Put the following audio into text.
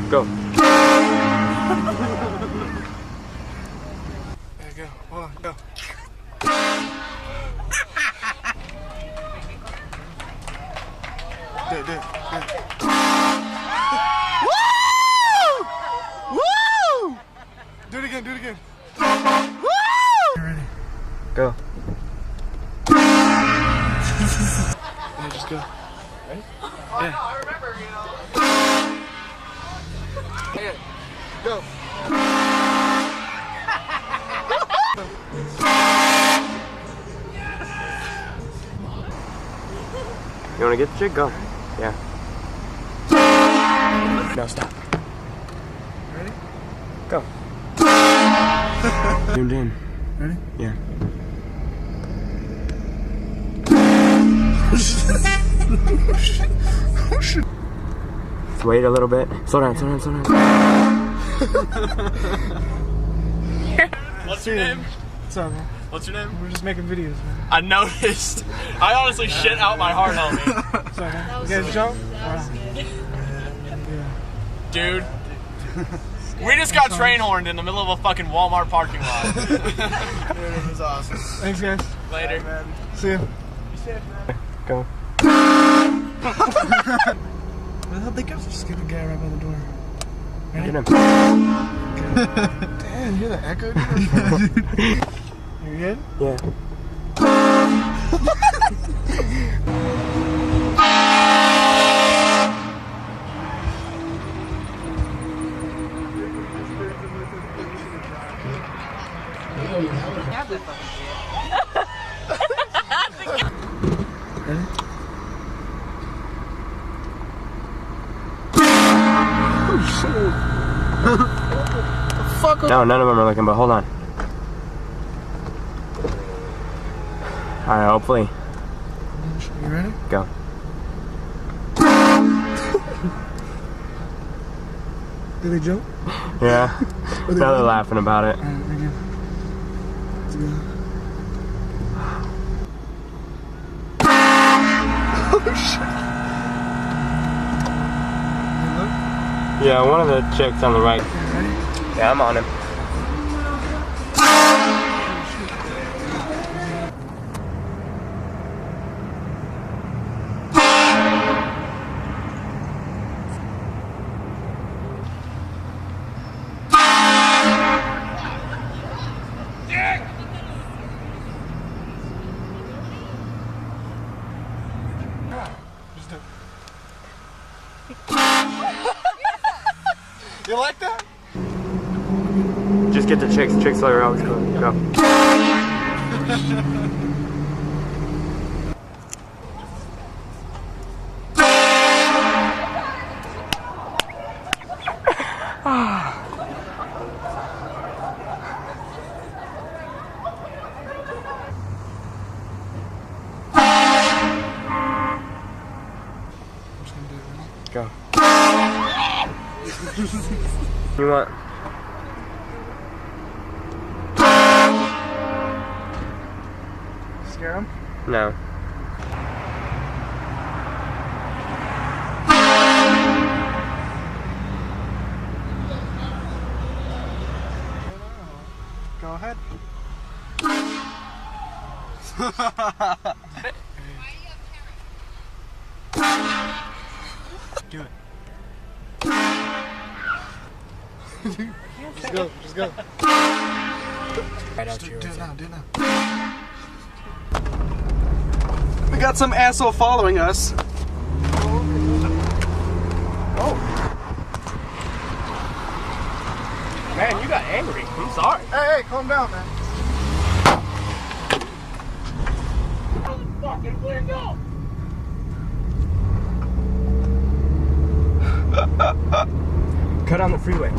Go. There you go. Hold on. Go. Do it. Woo! Woo! Do it again. Woo! You ready? Go. Yeah, just go. Ready? Yeah. I remember, Yeah. Go. You want to get the chick? Go. Yeah. No, stop. Ready? Go. Zoomed in. Ready? Yeah. Oh shit. Let's wait a little bit. Slow down. What's your name? What's up, man? What's your name? We're just making videos, man. I noticed. I honestly shit out my heart on me. What's up, man? You guys jump? Dude. We just got train horned in the middle of a fucking Walmart parking lot. Dude, it was awesome. Thanks, guys. Later. Right, man. See ya. Go. Where the hell they go? Just get the guy right by the door. Ready? Get him. Damn, you hear the echo? You good? Yeah. No, none of them are looking, but hold on. Alright, hopefully. You ready? Go. Did they jump? Yeah. Now they're laughing about it. Alright, thank you. Let's go. Oh shit. Yeah, one of the chicks on the right. Ready? Yeah, I'm on him. You like that? Just get the chicks. Chicks are always cool. Go. Go. You want? Scare him? No. Go ahead. Do it. Just go. Right out Do here. it now. We got some asshole following us. Oh. Man, you got angry. I'm sorry. Hey, calm down, man. Fucking clear, go! Cut on the freeway.